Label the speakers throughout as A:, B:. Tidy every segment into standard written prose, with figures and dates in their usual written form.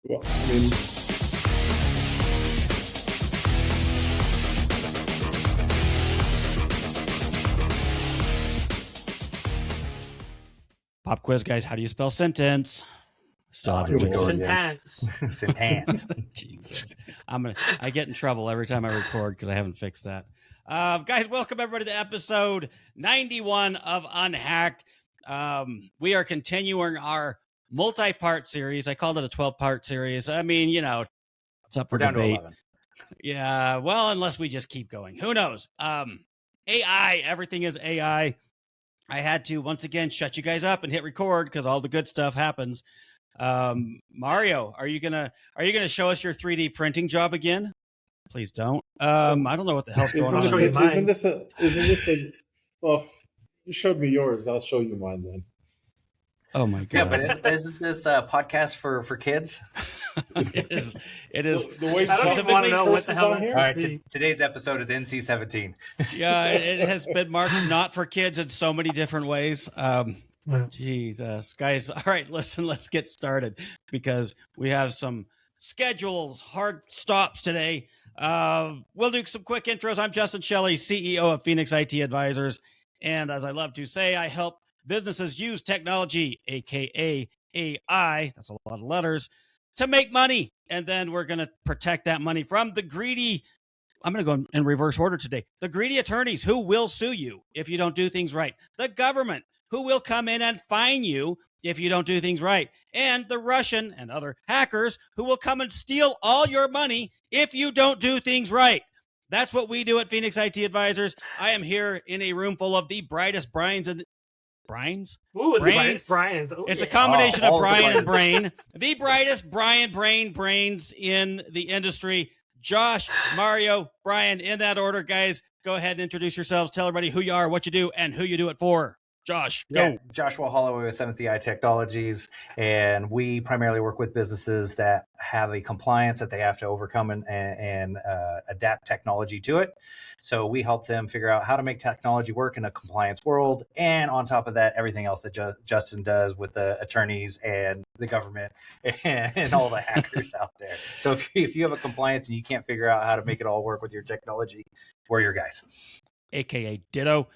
A: Well, I mean,
B: Pop quiz, guys. How do you spell sentence? Still haven't
A: here we
B: fixed
A: go
B: it.
A: again.
C: Sentence.
B: Jesus. I get in trouble every time I record because I haven't fixed that. Guys, welcome everybody to episode 91 of Unhacked. We are continuing our multi-part series. I called it a 12-part series. I mean, you know, it's up for
C: We're down to
B: debate.
C: 11.
B: Yeah, well, unless we just keep going. Who knows? AI, everything is AI. I had to, once again, shut you guys up and hit record because all the good stuff happens. Mario, are you gonna show us your 3D printing job again? Please don't. I don't know what the hell's going on.
A: Isn't this a? Well, if you showed me yours, I'll show you mine then.
B: Oh my
C: Yeah,
B: god!
C: but isn't this a podcast for kids?
B: It is.
A: The way
D: I don't even want to know what the hell
A: on
D: that's
A: here.
C: All right, today's episode is NC-17.
B: Yeah, it has been marked not for kids in so many different ways. Jesus, guys. All right, listen, let's get started because we have some schedules, hard stops today. We'll do some quick intros. I'm Justin Shelley, CEO of Phoenix IT Advisors. And as I love to say, I help businesses use technology, aka AI, that's a lot of letters, to make money. And then we're going to protect that money from the greedy. I'm going to go in reverse order today. The greedy attorneys who will sue you if you don't do things right. The government who will come in and fine you if you don't do things right. And the Russian and other hackers who will come and steal all your money if you don't do things right. That's what we do at Phoenix IT Advisors. I am here in a room full of the brightest brains in the Brian's?
D: Ooh,
B: Brain?
D: Brian's. Oh,
B: It's
D: yeah.
B: a combination
C: Oh,
B: of
C: all the
B: Brian and
C: brains.
B: Brain. The brightest brains in the industry. Josh, Mario, Brian, in that order, guys. Go ahead and introduce yourselves. Tell everybody who you are, what you do, and who you do it for. Josh, go.
C: Yeah, Joshua Holloway with 7th EI Technologies, and we primarily work with businesses that have a compliance that they have to overcome and adapt technology to it. So we help them figure out how to make technology work in a compliance world, and on top of that, everything else that Justin does with the attorneys and the government and all the hackers out there. So if you have a compliance and you can't figure out how to make it all work with your technology, we're your guys.
B: AKA Ditto.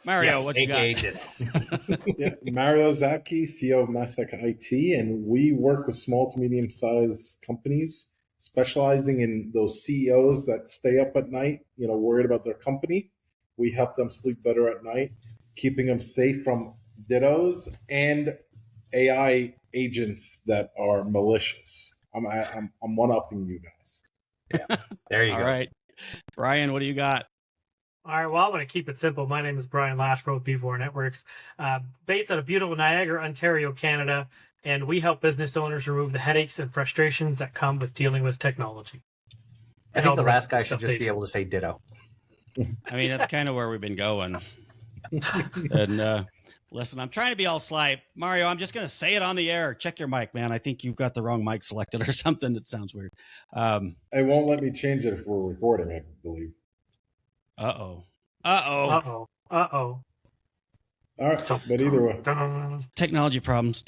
B: Mario,
C: Yes,
B: what you
C: AKA
B: got?
A: Yeah, Mario Zaki, CEO of Mastek IT, and we work with small to medium-sized companies, specializing in those CEOs that stay up at night, worried about their company. We help them sleep better at night, keeping them safe from dittos and AI agents that are malicious. I'm one-upping you guys.
C: Yeah, there you
B: All
C: go.
B: right. Brian, what do you got?
D: All right, well, I'm going to keep it simple. My name is Brian Lashbro with B4 Networks, based out of beautiful Niagara, Ontario, Canada, and we help business owners remove the headaches and frustrations that come with dealing with technology.
C: I think the last guy should just be able to say ditto.
B: I mean, that's kind of where we've been going. And listen, I'm trying to be all sly. Mario, I'm just going to say it on the air. Check your mic, man. I think you've got the wrong mic selected or something. That sounds weird.
A: It won't let me change it if we're recording, I believe.
B: Uh-oh.
D: Uh-oh.
A: All right, but either way.
B: Technology problems.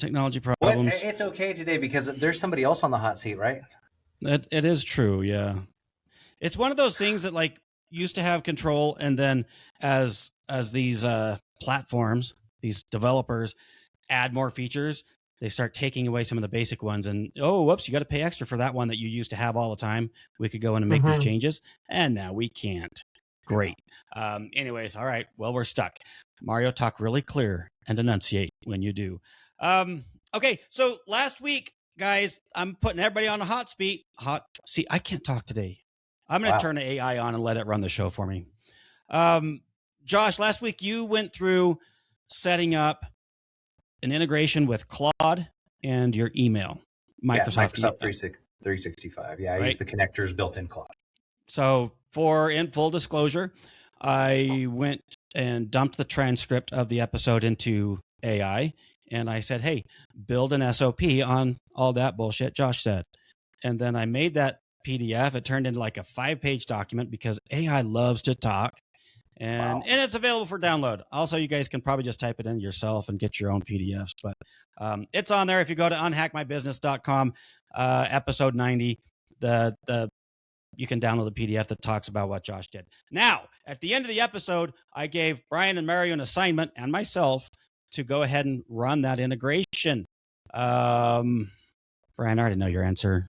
C: Well, it's okay today because there's somebody else on the hot seat, right?
B: It is true, yeah. It's one of those things that like used to have control, and then as these platforms, these developers add more features, they start taking away some of the basic ones, and whoops, you got to pay extra for that one that you used to have all the time. We could go in and make these changes, and now we can't. Great. Anyways, all right. Well, we're stuck. Mario, talk really clear and enunciate when you do. Okay, so last week, guys, I'm putting everybody on a hot seat. I can't talk today. I'm going to turn the AI on and let it run the show for me. Josh, last week you went through setting up an integration with Claude and your email. Microsoft
C: 365. Yeah, I use the connectors built in Claude.
B: So in full disclosure, I went and dumped the transcript of the episode into AI, and I said, hey, build an SOP on all that bullshit Josh said. And then I made that PDF. It turned into like a 5-page document because AI loves to talk. And it's available for download. Also, you guys can probably just type it in yourself and get your own PDFs. But it's on there if you go to unhackmybusiness.com. episode 90. You can download the PDF that talks about what Josh did. Now, at the end of the episode, I gave Brian and Mario an assignment and myself to go ahead and run that integration. Brian, I already know your answer.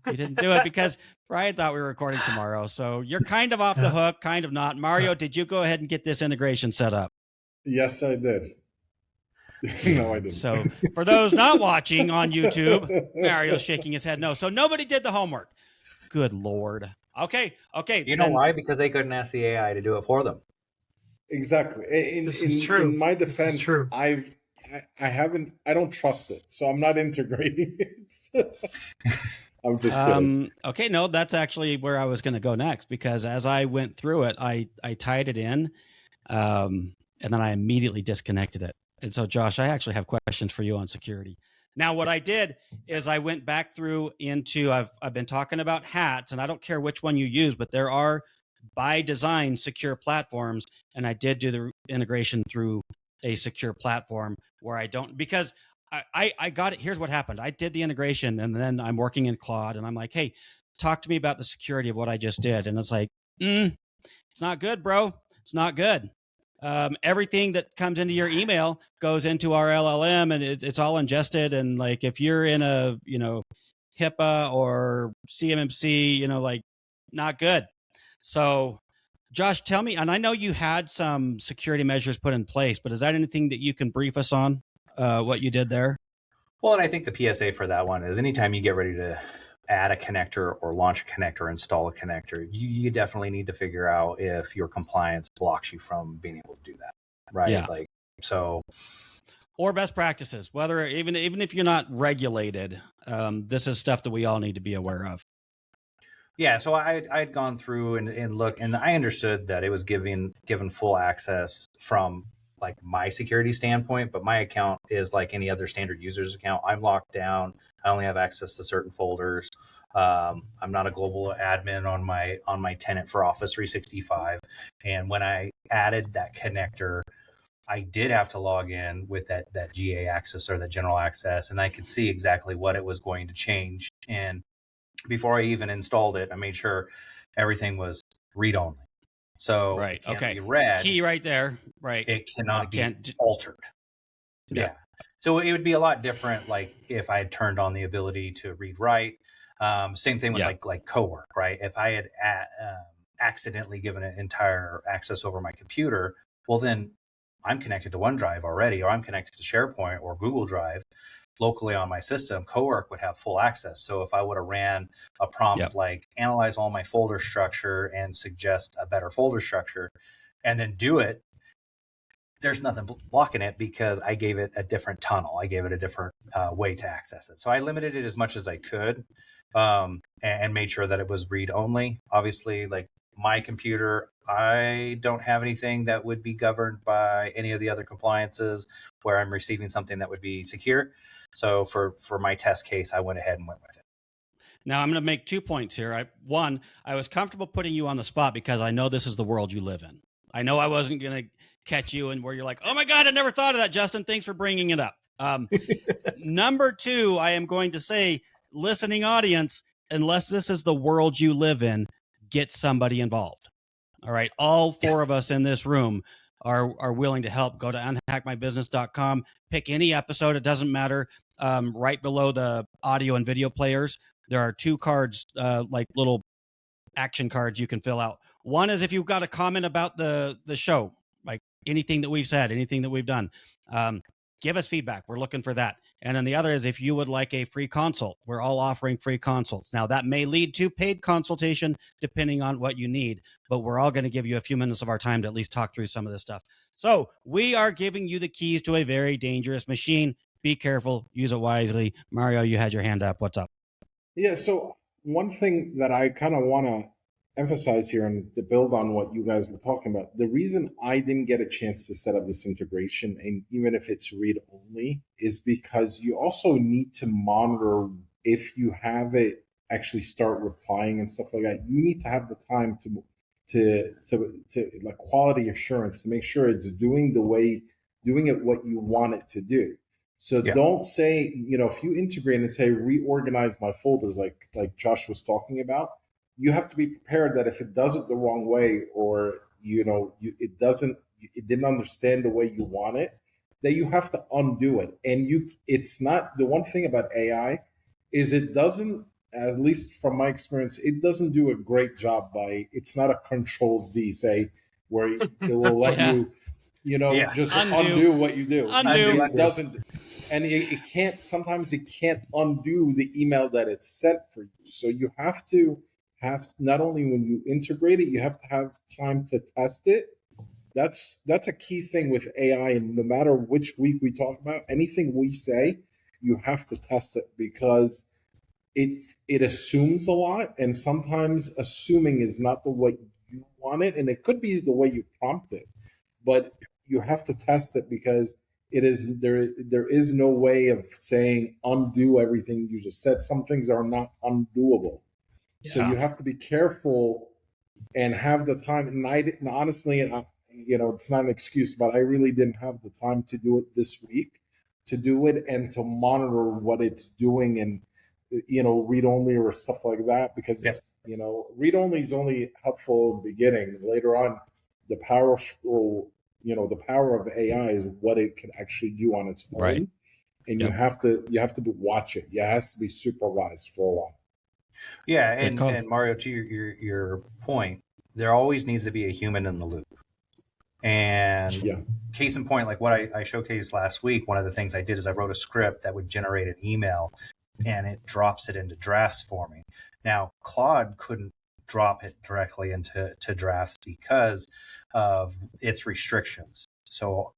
B: You didn't do it because Brian thought we were recording tomorrow. So you're kind of off the hook, kind of not. Mario, did you go ahead and get this integration set up?
A: Yes, I did. No, I didn't.
B: So for those not watching on YouTube, Mario's shaking his head no. So nobody did the homework. Good Lord. Okay.
C: You know why? Because they couldn't ask the AI to do it for them.
A: Exactly.
D: This is true.
A: In my defense,
D: true.
A: I don't trust it, so I'm not integrating it. I'm just kidding.
B: Okay, no, that's actually where I was going to go next, because as I went through it, I tied it in, and then I immediately disconnected it. And so, Josh, I actually have questions for you on security. Now, what I did is I went back through into, I've been talking about hats, and I don't care which one you use, but there are by design secure platforms, and I did do the integration through a secure platform where I don't, because I got it. Here's what happened. I did the integration, and then I'm working in Claude, and I'm like, hey, talk to me about the security of what I just did. And it's like, it's not good, bro. It's not good. Everything that comes into your email goes into our LLM, and it's all ingested. And like, if you're in a, HIPAA or CMMC, like, not good. So Josh, tell me, and I know you had some security measures put in place, but is that anything that you can brief us on what you did there?
C: Well, and I think the PSA for that one is anytime you get ready to add a connector or launch a connector, install a connector, you definitely need to figure out if your compliance blocks you from being able to do that, right?
B: Yeah.
C: Or
B: best practices, whether even if you're not regulated, this is stuff that we all need to be aware of.
C: Yeah, so I'd gone through and looked, and I understood that it was given full access from like my security standpoint, but my account is like any other standard user's account. I'm locked down. I only have access to certain folders. I'm not a global admin on my tenant for Office 365. And when I added that connector, I did have to log in with that GA access or that general access, and I could see exactly what it was going to change. And before I even installed it, I made sure everything was read only. So
B: right,
C: it can't
B: okay,
C: be read.
B: Key right there, right?
C: It cannot be altered. Yeah. So it would be a lot different, like if I had turned on the ability to read write. Same thing with like co-work, right? If I had accidentally given it entire access over my computer, well then I'm connected to OneDrive already, or I'm connected to SharePoint or Google Drive. Locally on my system, CoWork would have full access. So if I would have ran a prompt like analyze all my folder structure and suggest a better folder structure, and then do it, there's nothing blocking it because I gave it a different tunnel. I gave it a different way to access it. So I limited it as much as I could and made sure that it was read only. Obviously, like my computer, I don't have anything that would be governed by any of the other compliances where I'm receiving something that would be secure. So for my test case, I went ahead and went with it.
B: Now I'm going to make 2 points here. One, I was comfortable putting you on the spot because I know this is the world you live in. I know I wasn't going to catch you and where you're like, oh my God, I never thought of that, Justin. Thanks for bringing it up. Number two, I am going to say, listening audience, unless this is the world you live in, get somebody involved. All right. All four of us in this room are willing to help. Go to unhackmybusiness.com, pick any episode. It doesn't matter. Right below the audio and video players, there are 2 cards, like little action cards you can fill out. One is if you've got a comment about the show, like anything that we've said, anything that we've done, give us feedback. We're looking for that. And then the other is if you would like a free consult. We're all offering free consults. Now that may lead to paid consultation depending on what you need, but we're all going to give you a few minutes of our time to at least talk through some of this stuff. So we are giving you the keys to a very dangerous machine. Be careful, use it wisely. Mario, you had your hand up. What's up?
A: Yeah, so one thing that I kind of want to emphasize here and to build on what you guys were talking about, the reason I didn't get a chance to set up this integration, and even if it's read only, is because you also need to monitor if you have it actually start replying and stuff like that. You need to have the time to like quality assurance to make sure it's doing it what you want it to do. So don't say, if you integrate and say reorganize my folders, like Josh was talking about, you have to be prepared that if it does it the wrong way, or it didn't understand the way you want it, that you have to undo it. And it's not, the one thing about AI is it doesn't, at least from my experience, it doesn't do a great job it's not a control Z, say, where it will let you, just undo what you do. It doesn't, and it can't, sometimes it can't undo the email that it sent for you. So you have to not only when you integrate it, you have to have time to test it. That's a key thing with AI, and no matter which week we talk about, anything we say, you have to test it, because it assumes a lot, and sometimes assuming is not the way you want it, and it could be the way you prompt it, but you have to test it, because there is no way of saying undo everything you just said. Some things are not undoable. So you have to be careful and have the time. And honestly, it's not an excuse, but I really didn't have the time to do it this week, to do it and to monitor what it's doing, and read only or stuff like that, because read only is only helpful in the beginning. Later on, the power of AI is what it can actually do on its own, right? And you have to watch it. It has to be supervised for a while.
C: Yeah, and Mario, to your point, there always needs to be a human in the loop. And case in point, like what I showcased last week, one of the things I did is I wrote a script that would generate an email, and it drops it into drafts for me. Now, Claude couldn't drop it directly into drafts because of its restrictions. So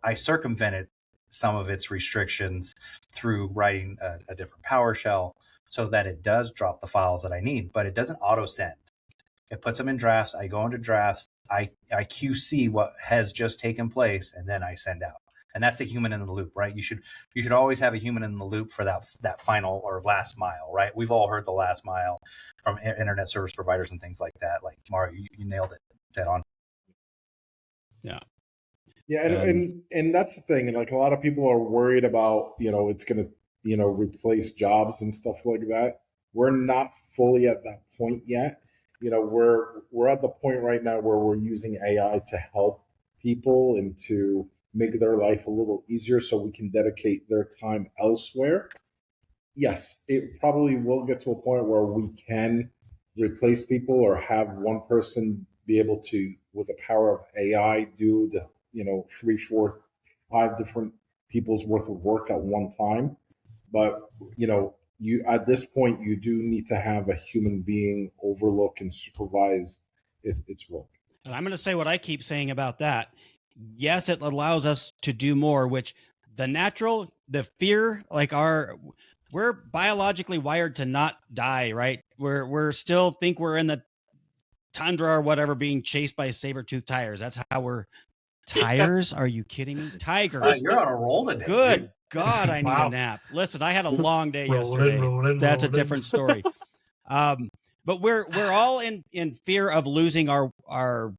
C: I circumvented some of its restrictions through writing a different PowerShell so that it does drop the files that I need, but it doesn't auto send. It puts them in drafts. I go into drafts. I QC what has just taken place, and then I send out. And that's the human in the loop, right? You should always have a human in the loop for that final or last mile, right? We've all heard the last mile from internet service providers and things like that. Like Mario, you nailed it dead on.
B: Yeah.
A: Yeah, and that's the thing. Like, a lot of people are worried about, it's going to, replace jobs and stuff like that. We're not fully at that point yet. We're at the point right now where we're using AI to help people and to make their life a little easier so we can dedicate their time elsewhere. Yes, it probably will get to a point where we can replace people or have one person be able to, with the power of AI, do the 3, 4, 5 different people's worth of work at one time. But you at this point, you do need to have a human being overlook and supervise its work.
B: And I'm going to say what I keep saying about that. Yes, it allows us to do more, which the fear, like we're biologically wired to not die, right? We're still think we're in the tundra or whatever, being chased by saber-toothed tigers. That's how we're Tigers? Are you kidding me? Tigers.
C: You're on a roll today.
B: Good
C: dude.
B: God, I need a nap. Listen, I had a long day yesterday. That's a different story. But we're all in fear of losing our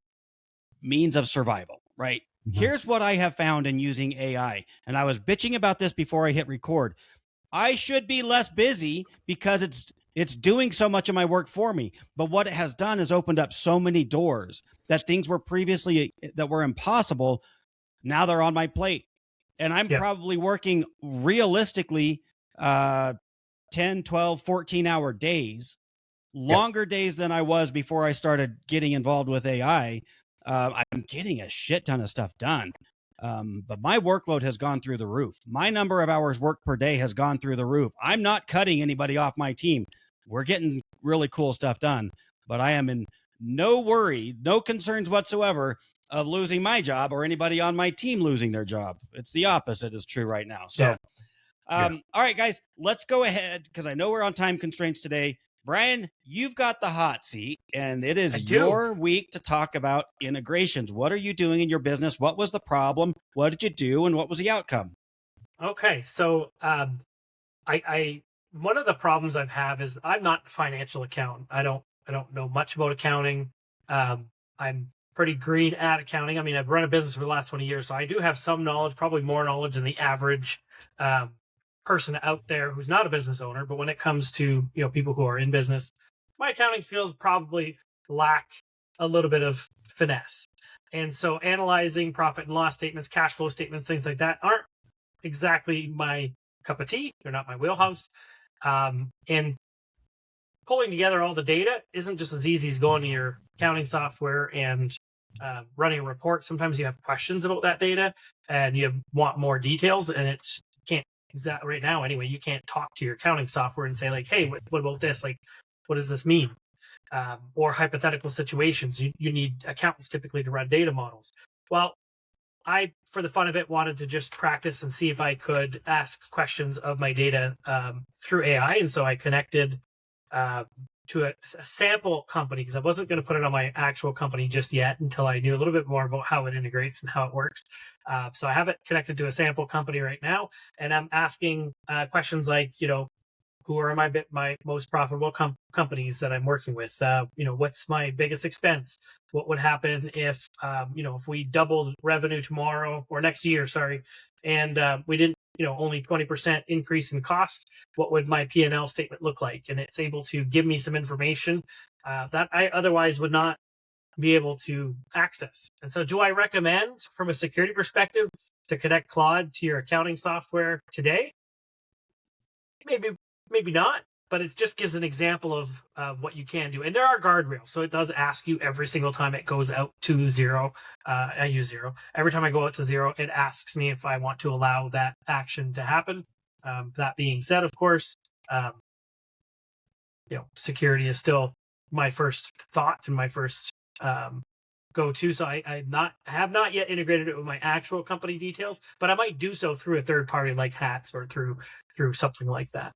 B: means of survival, right? Mm-hmm. Here's what I have found in using AI, and I was bitching about this before I hit record. I should be less busy because it's doing so much of my work for me. But what it has done is opened up so many doors that things were previously that were impossible. Now they're on my plate. And I'm probably working realistically 10, 12, 14-hour days, longer days than I was before I started getting involved with AI. I'm getting a shit ton of stuff done. But my workload has gone through the roof. My number of hours worked per day has gone through the roof. I'm not cutting anybody off my team. We're getting really cool stuff done, but I am in no worry, no concerns whatsoever of losing my job or anybody on my team losing their job. It's the opposite is true right now. So, all right, guys, let's go ahead because I know we're on time constraints today. Brian, you've got the hot seat, and it is your week to talk about integrations. What are you doing in your business? What was the problem? What did you do, and what was the outcome?
D: Okay, so I one of the problems I've have is I'm not a financial accountant. I don't know much about accounting. I'm pretty green at accounting. I mean, I've run a business for the last 20 years, so I do have some knowledge, probably more knowledge than the average person out there who's not a business owner. But when it comes to, people who are in business, my accounting skills probably lack a little bit of finesse. And so analyzing profit and loss statements, cash flow statements, things like that aren't exactly my cup of tea. They're not my wheelhouse. And pulling together all the data isn't just as easy as going to your accounting software and running a report. Sometimes you have questions about that data and you want more details, and it can't, right now anyway, you can't talk to your accounting software and say like, hey, what about this? Like, what does this mean? Or hypothetical situations. You need accountants typically to run data models. Well, I, for the fun of it, wanted to just practice and see if I could ask questions of my data through AI. And so I connected to a sample company, because I wasn't going to put it on my actual company just yet until I knew a little bit more about how it integrates and how it works. So I have it connected to a sample company right now, and I'm asking questions like, who are my most profitable companies that I'm working with? What's my biggest expense? What would happen if, if we doubled revenue tomorrow or next year, and we didn't, only 20% increase in cost? What would my P&L statement look like? And it's able to give me some information that I otherwise would not be able to access. And so do I recommend, from a security perspective, to connect Claude to your accounting software today? Maybe not, but it just gives an example of what you can do. And there are guardrails. So it does ask you every single time it goes out to zero. I use zero. Every time I go out to zero, it asks me if I want to allow that action to happen. That being said, of course, security is still my first thought and my first go-to. So I have not yet integrated it with my actual company details, but I might do so through a third party like Hats or through something like that.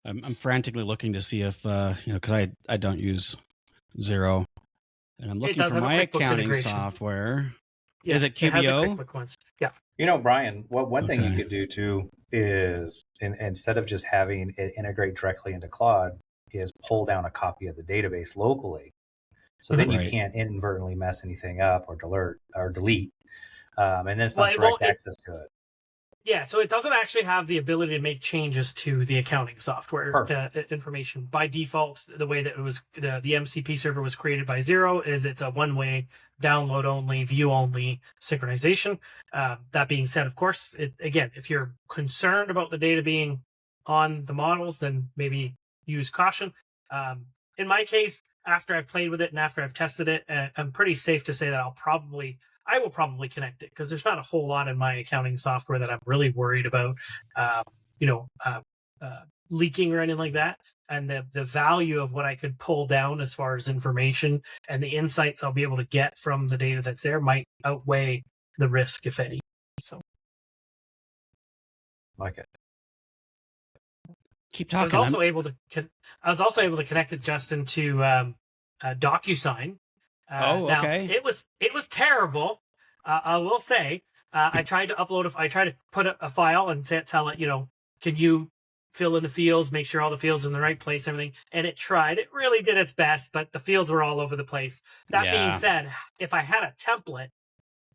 B: I'm frantically looking to see if, because I don't use Zero, and I'm looking for my accounting software.
D: Yes,
B: is it QBO?
D: It has a yeah.
C: Brian, one thing you could do too is instead of just having it integrate directly into Claude, is pull down a copy of the database locally. So then you can't inadvertently mess anything up or delete. And then it's not direct access to it.
D: Yeah, so it doesn't actually have the ability to make changes to the accounting software information. By default, the way that it was, the MCP server was created by Zero is it's a one-way download only, view only synchronization. That being said, of course, again, if you're concerned about the data being on the models, then maybe use caution. In my case, after I've played with it and after I've tested it, I'm pretty safe to say that I will probably connect it, because there's not a whole lot in my accounting software that I'm really worried about, leaking or anything like that. And the value of what I could pull down as far as information and the insights I'll be able to get from the data that's there might outweigh the risk, if any. So,
C: like it.
B: Keep talking.
D: I was also able to connect it, Justin, to DocuSign.
B: Okay.
D: Now, it was terrible. I will say, I tried to upload. I tried to put a file and tell it, can you fill in the fields, make sure all the fields are in the right place, everything. And it tried. It really did its best, but the fields were all over the place. That being said, if I had a template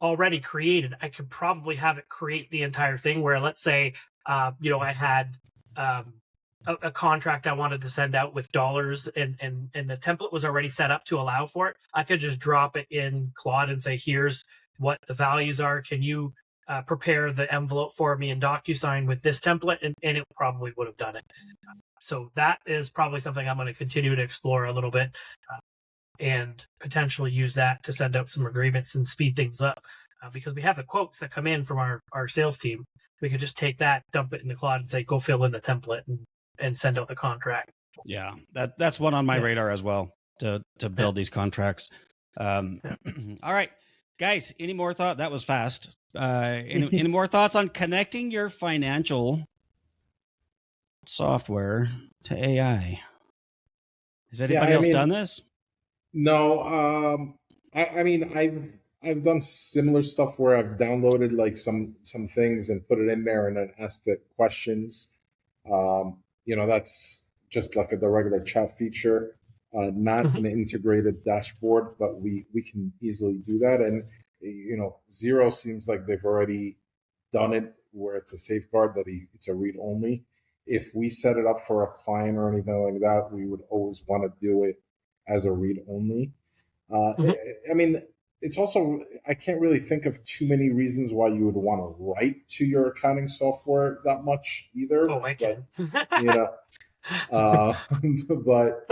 D: already created, I could probably have it create the entire thing. Where, let's say, I had a contract I wanted to send out with dollars, and the template was already set up to allow for it. I could just drop it in Claude and say, here's what the values are. Can you prepare the envelope for me in DocuSign with this template? And it probably would have done it. So that is probably something I'm going to continue to explore a little bit and potentially use that to send out some agreements and speed things up, because we have the quotes that come in from our sales team. We could just take that, dump it into Claude and say, go fill in the template and send out the contract.
B: Yeah, that's one on my radar as well, to build these contracts. All right, guys, any more thought? That was fast. Any more thoughts on connecting your financial software to AI? Has anybody else done this?
A: No. I've done similar stuff where I've downloaded like some things and put it in there and then asked it questions. That's just like the regular chat feature. not an integrated dashboard, but we can easily do that. And Zero seems like they've already done it where it's a safeguard that it's a read only. If we set it up for a client or anything like that, we would always want to do it as a read only. I mean, it's also, I can't really think of too many reasons why you would want to write to your accounting software that much either.
D: Oh, I can.
A: But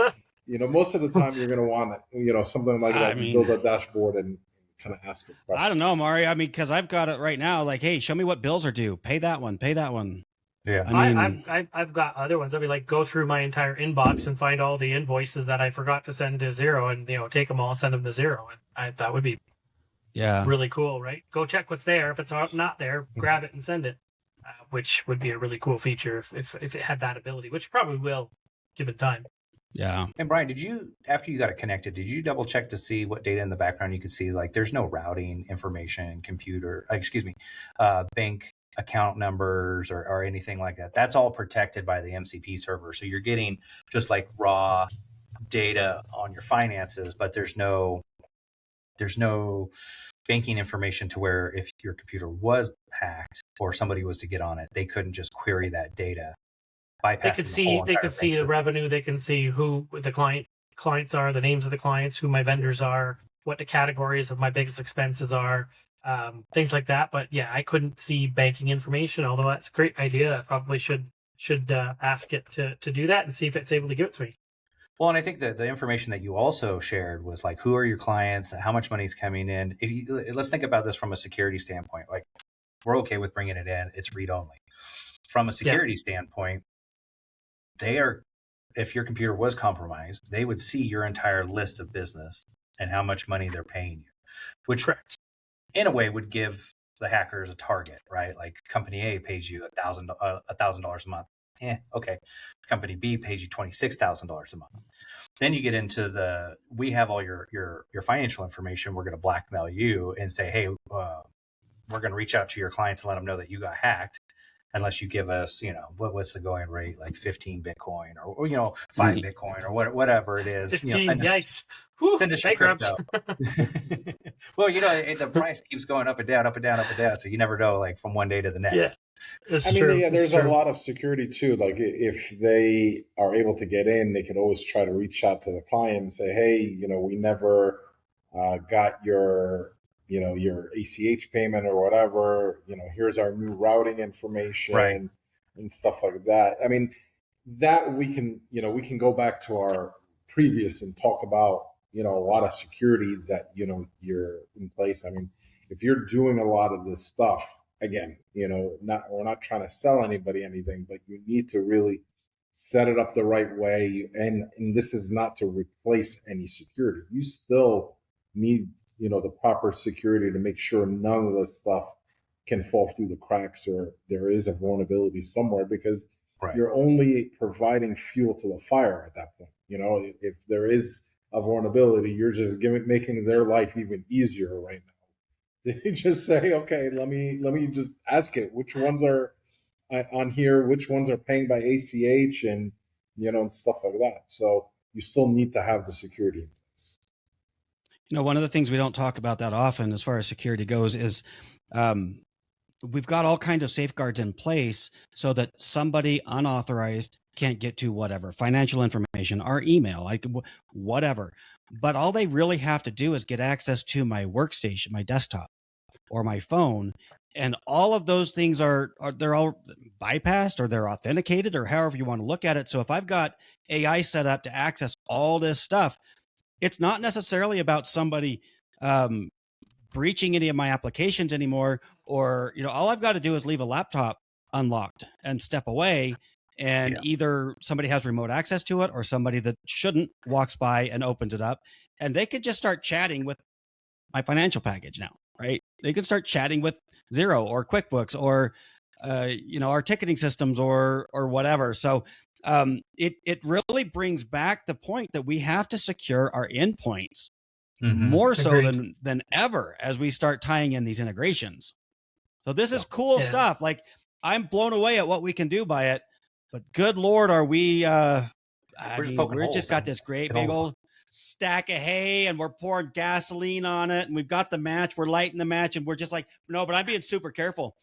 A: most of the time you're going to want something like that. Build a dashboard and kind of ask it questions.
B: I don't know, Mari. I mean, because I've got it right now. Like, hey, show me what bills are due. Pay that one. Pay that one.
C: Yeah,
B: I mean,
D: I've got other ones. I'll be like, go through my entire inbox and find all the invoices that I forgot to send to Zero, and take them all and send them to Zero. And that would be really cool, right? Go check what's there. If it's not there, grab it and send it, which would be a really cool feature if it had that ability, which probably will, given time.
B: Yeah.
C: And Brian, after you got it connected, did you double check to see what data in the background you could see? Like, there's no routing information, bank account numbers or anything like that. That's all protected by the MCP server. So you're getting just like raw data on your finances, but there's no banking information to where if your computer was hacked or somebody was to get on it, they couldn't just query that data. They could see
D: the revenue. They can see who the clients are, the names of the clients, who my vendors are, what the categories of my biggest expenses are, things like that. But yeah, I couldn't see banking information, although that's a great idea. I probably should ask it to do that and see if it's able to give it to me.
C: Well, and I think that the information that you also shared was like, who are your clients, how much money is coming in. Let's think about this from a security standpoint. Like, we're okay with bringing it in. It's read only. From a security standpoint, if your computer was compromised, they would see your entire list of business and how much money they're paying you, which in a way would give the hackers a target, right? Like, company A pays you $1,000 a month. Okay. Company B pays you $26,000 a month. Then you get into we have all your financial information. We're going to blackmail you and say, hey, we're going to reach out to your clients and let them know that you got hacked. Unless you give us, what's the going rate, like 15 Bitcoin or 5 Bitcoin or whatever it is.
D: 15, yikes.
C: Send us your crypto. Well, the price keeps going up and down, up and down, up and down. So you never know, like, from one day to the next.
D: Yeah,
A: there's a lot of security too. Like, if they are able to get in, they can always try to reach out to the client and say, hey, we never got your ACH payment or whatever, here's our new routing information and stuff like that. I mean, that we can go back to our previous and talk about, a lot of security that, you're in place. I mean, if you're doing a lot of this stuff, again, we're not trying to sell anybody anything, but you need to really set it up the right way. And this is not to replace any security. You still need the proper security to make sure none of this stuff can fall through the cracks or there is a vulnerability somewhere, because you're only providing fuel to the fire at that point. If there is a vulnerability, you're just making their life even easier right now. To just say, okay, let me just ask it, which ones are on here, which ones are paying by ACH and and stuff like that. So you still need to have the security in place.
B: One of the things we don't talk about that often as far as security goes is we've got all kinds of safeguards in place so that somebody unauthorized can't get to whatever, financial information, our email, like whatever. But all they really have to do is get access to my workstation, my desktop, or my phone. And all of those things they're all bypassed or they're authenticated or however you want to look at it. So if I've got AI set up to access all this stuff, it's not necessarily about somebody breaching any of my applications anymore, or, all I've got to do is leave a laptop unlocked and step away. And either somebody has remote access to it or somebody that shouldn't walks by and opens it up, and they could just start chatting with my financial package now, right? They could start chatting with Xero or QuickBooks or, our ticketing systems or whatever. So it really brings back the point that we have to secure our endpoints more so than ever as we start tying in these integrations. So this is cool stuff. Like, I'm blown away at what we can do by it, but good Lord, are we
C: We're just poking
B: we're
C: holes
B: just got
C: and
B: this great
C: can
B: big
C: hold-
B: old stack of hay and we're pouring gasoline on it and we've got the match, we're lighting the match and we're just like, no, but I'm being super careful.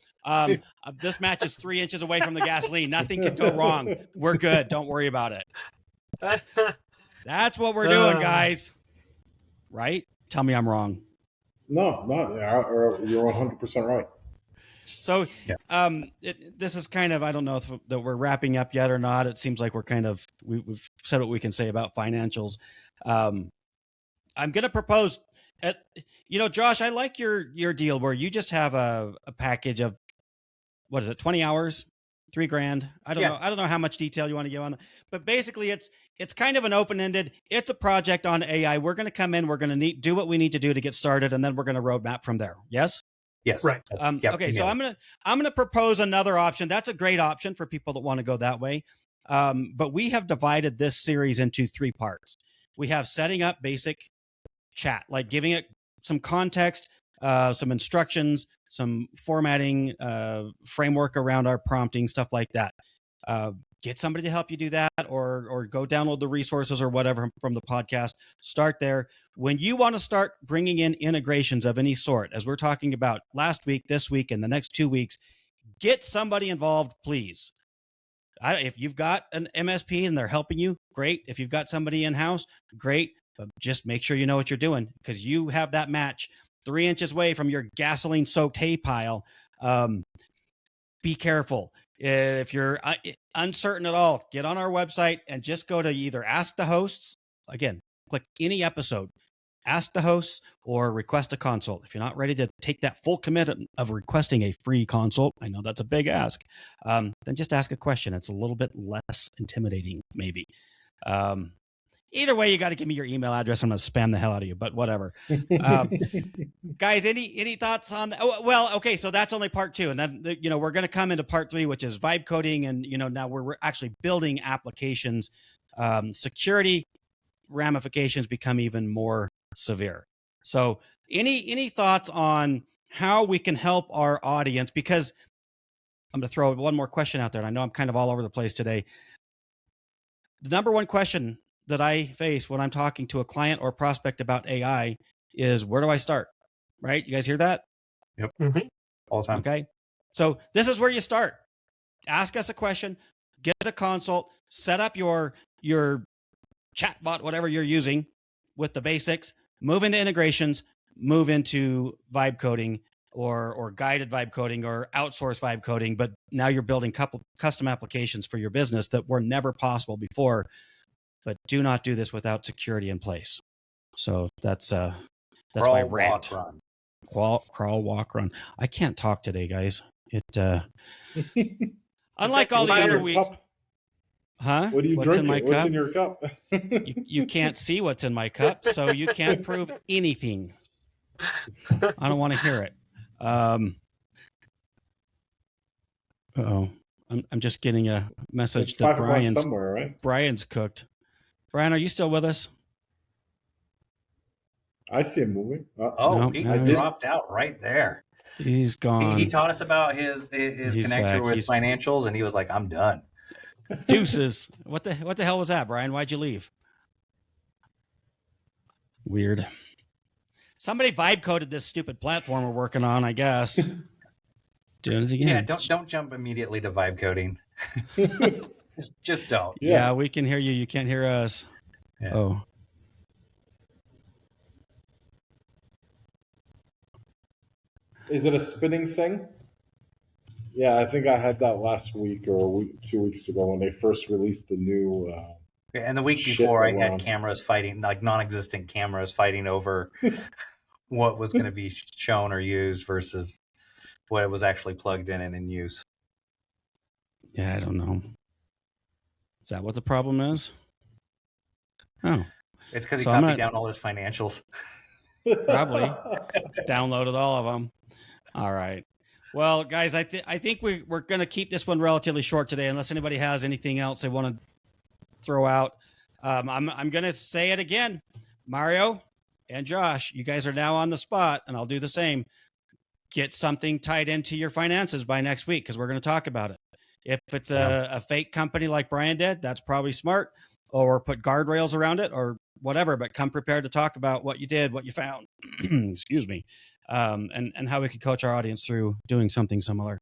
B: This match is 3 inches away from the gasoline. Nothing could go wrong. We're good. Don't worry about it. That's what we're doing, guys. Right? Tell me I'm wrong.
A: No, you're 100% right.
B: So this is kind of, I don't know if that we're wrapping up yet or not. It seems like we're kind of, we've said what we can say about financials. I'm going to propose, Josh, I like your deal where you just have a package of, what is it, 20 hours, $3,000. I don't know how much detail you want to give on, but basically it's kind of an open-ended, it's a project on AI. We're going to come in, we're going to do what we need to do to get started. And then we're going to roadmap from there. Yes.
C: Yes.
D: Right.
B: Okay. So I'm going to propose another option. That's a great option for people that want to go that way. But we have divided this series into 3 parts. We have setting up basic chat, like giving it some context, some instructions, some formatting, framework around our prompting, stuff like that. Get somebody to help you do that, or go download the resources or whatever from the podcast. Start there. When you want to start bringing in integrations of any sort, as we're talking about last week, this week, and the next 2 weeks, get somebody involved, please. If you've got an MSP and they're helping you, great. If you've got somebody in-house, great. But just make sure you know what you're doing, because you have that match 3 inches away from your gasoline-soaked hay pile. Be careful. If you're uncertain at all, get on our website and just go to either Ask the Hosts. Again, click any episode, Ask the Hosts, or request a consult. If you're not ready to take that full commitment of requesting a free consult, I know that's a big ask, then just ask a question. It's a little bit less intimidating, maybe. Either way, you got to give me your email address. I'm going to spam the hell out of you, but whatever. Guys, any thoughts on that? Oh, well, okay, so that's only part 2. And then, we're going to come into part 3, which is vibe coding. And, now we're actually building applications. Security ramifications become even more severe. So any thoughts on how we can help our audience? Because I'm going to throw one more question out there. And I know I'm kind of all over the place today. The number one question that I face when I'm talking to a client or prospect about AI is, where do I start? Right? You guys hear that?
C: Yep.
D: Mm-hmm.
C: All the time.
B: Okay. So this is where you start. Ask us a question, get a consult, set up your chatbot, whatever you're using, with the basics, move into integrations, move into vibe coding or guided vibe coding or outsourced vibe coding. But now you're building custom applications for your business that were never possible before. But do not do this without security in place. So that's my rant. Crawl, walk, run. I can't talk today, guys. Unlike all the other weeks. Huh?
A: What are you
B: What's
A: drinking?
B: in my
A: What's
B: cup?
A: in your cup?
B: You can't see what's in my cup, so you can't prove anything. I don't want to hear it. I'm just getting a message
A: It's
B: that
A: 5 o'clock somewhere, right?
B: Brian's cooked. Brian, are you still with us?
A: I see him moving.
C: Oh,
B: No,
C: he
B: no,
C: dropped out right there.
B: He's gone.
C: He taught us about his
B: He's
C: connection
B: back.
C: with
B: He's
C: financials, and he was like, "I'm done."
B: Deuces. What the hell was that, Brian? Why'd you leave? Weird. Somebody vibe coded this stupid platform we're working on, I guess. Doing it again.
C: Yeah, don't jump immediately to vibe coding. Just don't.
B: Yeah, we can hear you. You can't hear us.
C: Yeah.
B: Oh.
A: Is it a spinning thing? Yeah, I think I had that last week or 2 weeks ago when they first released the new.
C: And the week before, I had cameras fighting, like non-existent cameras fighting over what was going to be shown or used versus what it was actually plugged in and in use.
B: Yeah, I don't know. Is that what the problem is? Oh.
C: It's because he
B: So
C: copied down all his financials.
B: Probably. Downloaded all of them. All right. Well, guys, I think we're going to keep this one relatively short today, unless anybody has anything else they want to throw out. I'm going to say it again. Mario and Josh, you guys are now on the spot, and I'll do the same. Get something tied into your finances by next week, because we're going to talk about it. If it's a fake company like Brian did, that's probably smart. or put guardrails around it or whatever, but come prepared to talk about what you did, what you found, excuse me, and how we could coach our audience through doing something similar.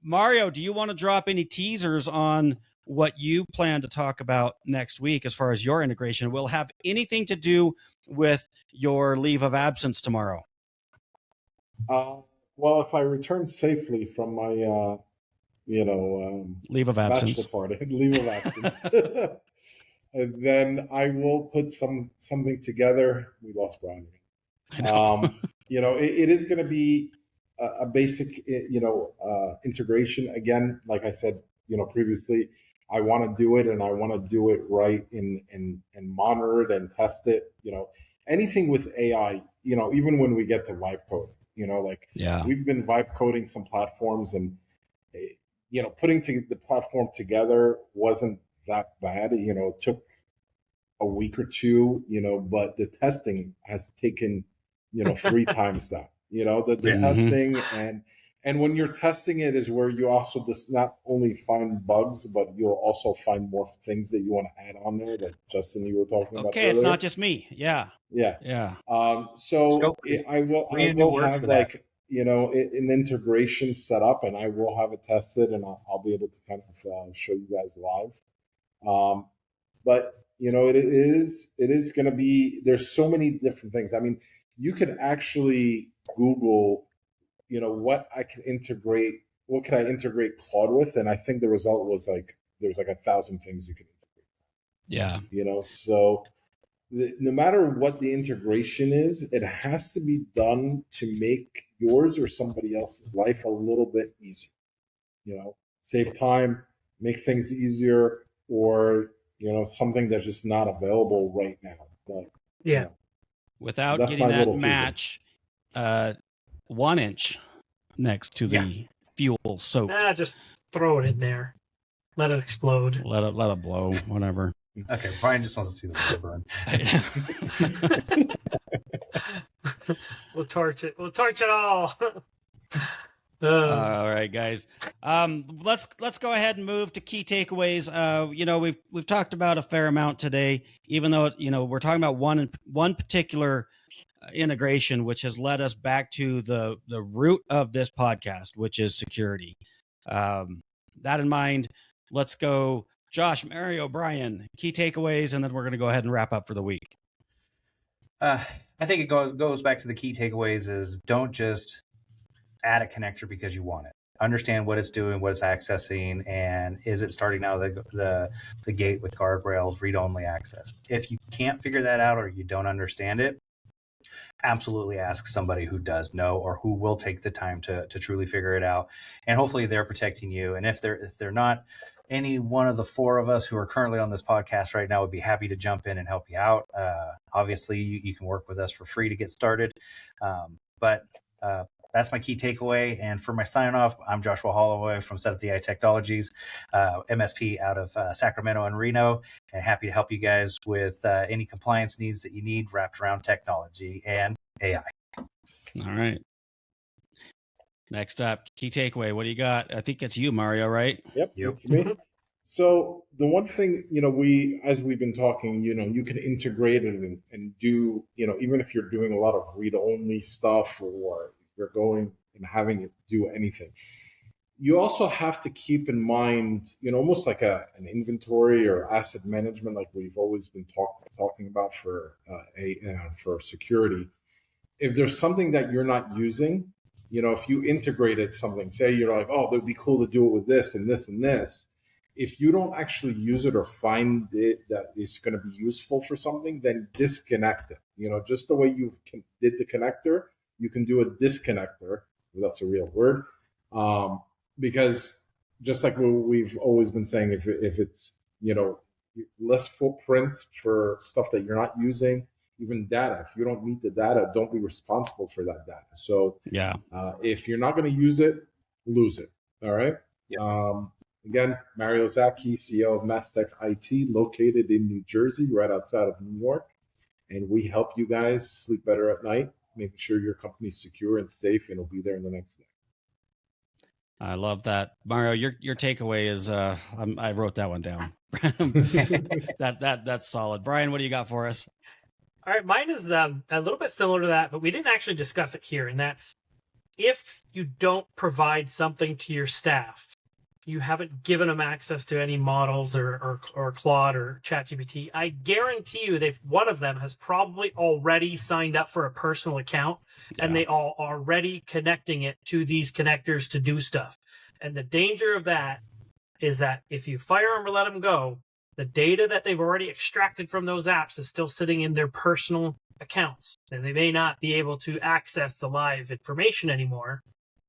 B: Mario, do you want to drop any teasers on what you plan to talk about next week as far as your integration will have anything to do with your leave of absence tomorrow?
A: Well, if I return safely from my,
B: leave of absence,
A: bachelor party, leave of absence, and then I will put something together. We lost Brian.
B: I know.
A: It is going to be a basic, integration. Again, like I said, previously, I want to do it and I want to do it right and monitor it and test it. Anything with AI, even when we get to vibe coding, we've been vibe coding some platforms and, putting the platform together wasn't that bad. It took a week or two, but the testing has taken, 3 times that, the testing and when you're testing it is where you also just not only find bugs, but you'll also find more things that you want to add on there that Justin, you were talking about earlier.
B: It's not just me. Yeah.
A: So I will have like, an integration set up and I will have it tested and I'll be able to kind of show you guys live. But it is going to be, there's so many different things. I mean, you could actually Google, what could I integrate Claude with? And I think the result was like, there's like 1,000 things you can integrate.
B: Yeah.
A: So no matter what the integration is, it has to be done to make yours or somebody else's life a little bit easier. Save time, make things easier, or something that's just not available right now. But,
B: without getting that match 1 inch next to the fuel soak.
D: Just throw it in there. Let it explode.
B: Let it blow, whatever.
C: Okay, Brian just wants to see the fire burn.
D: We'll torch it. We'll torch it all.
B: All right, guys. Let's go ahead and move to key takeaways. We've talked about a fair amount today, even though we're talking about one particular integration, which has led us back to the root of this podcast, which is security. That in mind, let's go. Josh, Mario, Brian, key takeaways, and then we're going to go ahead and wrap up for the week.
C: I think it goes back to the key takeaways is don't just add a connector because you want it. Understand what it's doing, what it's accessing, and is it starting out the gate with guardrails, read-only access. If you can't figure that out or you don't understand it, absolutely ask somebody who does know or who will take the time to truly figure it out. And hopefully they're protecting you. And if they're not, any one of the 4 of us who are currently on this podcast right now would be happy to jump in and help you out. Obviously, you can work with us for free to get started. But that's my key takeaway. And for my sign off, I'm Joshua Holloway from 7th AI Technologies, MSP out of Sacramento and Reno, and happy to help you guys with any compliance needs that you need wrapped around technology and AI.
B: All right. Next up, key takeaway. What do you got? I think it's you, Mario, right?
A: Yep. It's me. So the one thing, as we've been talking, you can integrate it and do, even if you're doing a lot of read-only stuff or you're going and having it do anything, you also have to keep in mind, almost like an inventory or asset management, like we've always been talking about for security. If there's something that you're not using, if you integrated something, say you're like, oh, that'd be cool to do it with this and this and this. If you don't actually use it or find it that is going to be useful for something, then disconnect it. Just the way you did the connector, you can do a disconnector. That's a real word. Because just like we've always been saying, if it's, less footprint for stuff that you're not using, even data, if you don't need the data, don't be responsible for that data. So if you're not going to use it, lose it. All right. Yeah. Again, Mario Zaki, CEO of Mastech IT, located in New Jersey, right outside of New York. And we help you guys sleep better at night, making sure your company's secure and safe, and it'll be there in the next day.
B: I love that. Mario, your takeaway is, I wrote that one down. That's solid. Brian, what do you got for us?
D: All right, mine is a little bit similar to that, but we didn't actually discuss it here, and that's if you don't provide something to your staff, you haven't given them access to any models or Claude or ChatGPT, I guarantee you that one of them has probably already signed up for a personal account, and they are already connecting it to these connectors to do stuff. And the danger of that is that if you fire them or let them go, the data that they've already extracted from those apps is still sitting in their personal accounts, and they may not be able to access the live information anymore,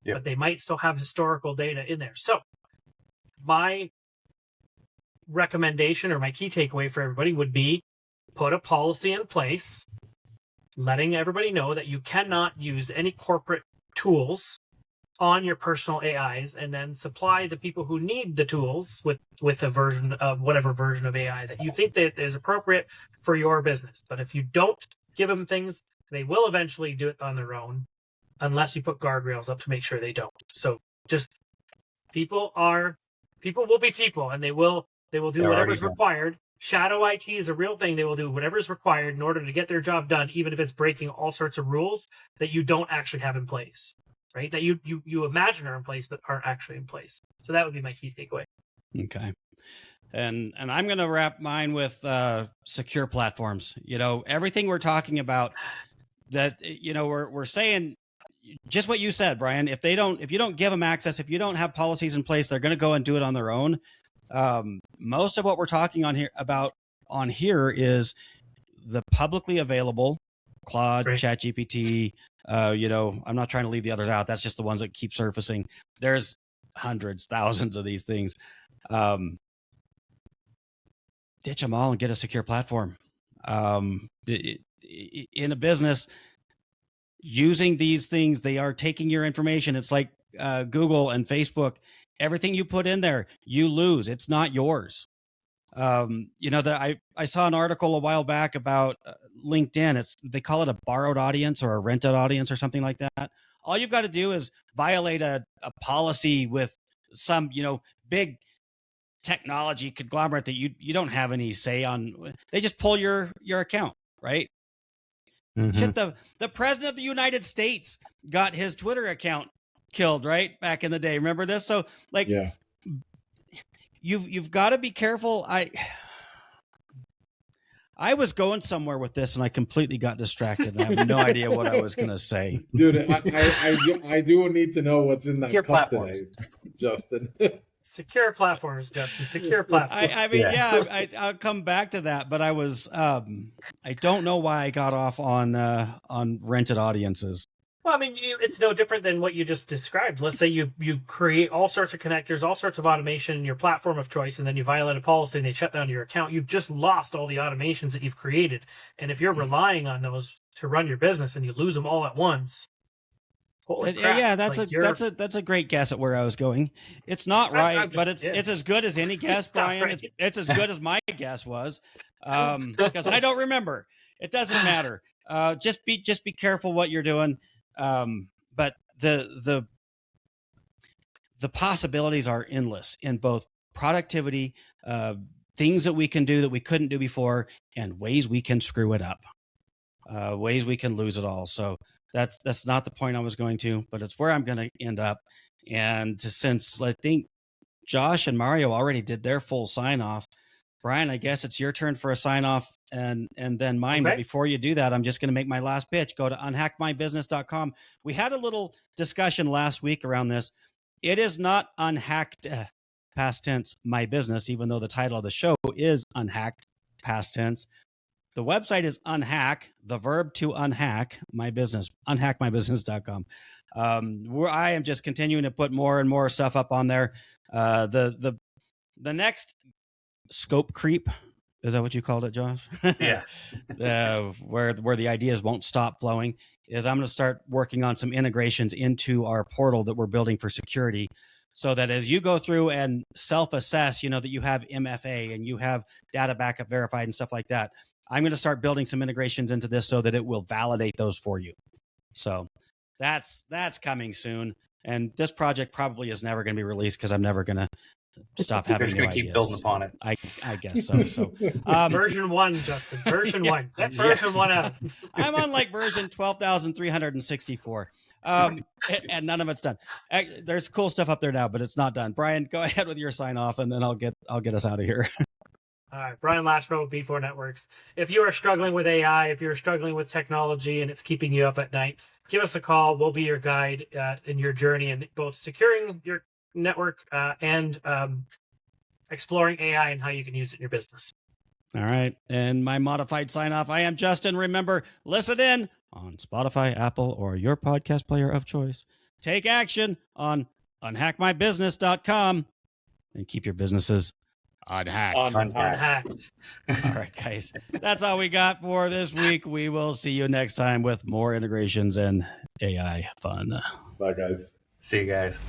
D: but they might still have historical data in there. So my recommendation or my key takeaway for everybody would be put a policy in place letting everybody know that you cannot use any corporate tools on your personal AIs, and then supply the people who need the tools with a version of whatever version of AI that you think that is appropriate for your business. But if you don't give them things, they will eventually do it on their own unless you put guardrails up to make sure they don't. So just people will be people, and they will do whatever's required. Shadow IT is a real thing. They will do whatever is required in order to get their job done, even if it's breaking all sorts of rules that you don't actually have in place. Right, that you imagine are in place but aren't actually in place. So that would be my key takeaway.
B: Okay, and I'm going to wrap mine with secure platforms. Everything we're talking about, that we're saying just what you said, Brian. If you don't give them access, if you don't have policies in place, they're going to go and do it on their own. Most of what we're talking on here is the publicly available Claude, ChatGPT. I'm not trying to leave the others out. That's just the ones that keep surfacing. There's hundreds, thousands of these things. Ditch them all and get a secure platform. In a business, using these things, they are taking your information. It's like Google and Facebook. Everything you put in there, you lose. It's not yours. I saw an article a while back about LinkedIn. They call it a borrowed audience or a rented audience or something like that. All you've got to do is violate a policy with some, big technology conglomerate that you don't have any say on. They just pull your account, right? Mm-hmm. Shit, the president of the United States got his Twitter account killed, right? Back in the day. Remember this? So You've got to be careful. I was going somewhere with this, and I completely got distracted. I have no idea what I was going to say.
A: Dude, I do need to know what's in that
C: Secure
A: cup
C: platforms.
A: today, Justin.
D: Secure platforms, Justin. Secure platforms.
B: I'll come back to that, but I was I don't know why I got off on rented audiences.
D: Well, I mean, it's no different than what you just described. Let's say you create all sorts of connectors, all sorts of automation in your platform of choice, and then you violate a policy and they shut down your account. You've just lost all the automations that you've created. And if you're relying on those to run your business and you lose them all at once, holy crap.
B: Yeah, that's a great guess at where I was going. It's not right, but it's as good as any guess, Brian. Right. It's as good as my guess was, because I don't remember. It doesn't matter. Just be careful what you're doing. But the possibilities are endless in both productivity, things that we can do that we couldn't do before, and ways we can screw it up, ways we can lose it all. So that's not the point I was going to, but it's where I'm going to end up. And since I think Josh and Mario already did their full sign off, Brian, I guess it's your turn for a sign off and then mine. Okay. But before you do that, I'm just going to make my last pitch. Go to unhackmybusiness.com. We had a little discussion last week around this. It is not unhacked, past tense, my business, even though the title of the show is Unhacked, past tense. The website is unhack, the verb to unhack, my business, unhackmybusiness.com. Where I am just continuing to put more and more stuff up on there. The next scope creep, is that what you called it, Josh?
C: Yeah.
B: Where the ideas won't stop flowing is I'm going to start working on some integrations into our portal that we're building for security, so that as you go through and self-assess, that you have MFA and you have data backup verified and stuff like that. I'm going to start building some integrations into this so that it will validate those for you. So that's coming soon. And this project probably is never going to be released because I'm never going to stop
C: We're
B: having
C: just
B: new
C: going to keep
B: ideas.
C: building upon it.
B: I guess so. So
D: version 1, Justin. Version
B: Yeah.
D: 1. Get version 1 out.
B: I'm on like version 12,364. And none of it's done. There's cool stuff up there now, but it's not done. Brian, go ahead with your sign off, and then I'll get us out of here.
D: All right, Brian Lashrow, B4 Networks. If you are struggling with AI, if you're struggling with technology and it's keeping you up at night, give us a call. We'll be your guide in your journey in both securing your network and exploring AI and how you can use it in your business.
B: All right. And my modified sign off. I am Justin. Remember, listen in on Spotify, Apple, or your podcast player of choice. Take action on unhackmybusiness.com and keep your businesses unhacked.
D: Unhacked.
B: All right, guys. That's all we got for this week. We will see you next time with more integrations and AI fun.
A: Bye, guys.
C: See you guys.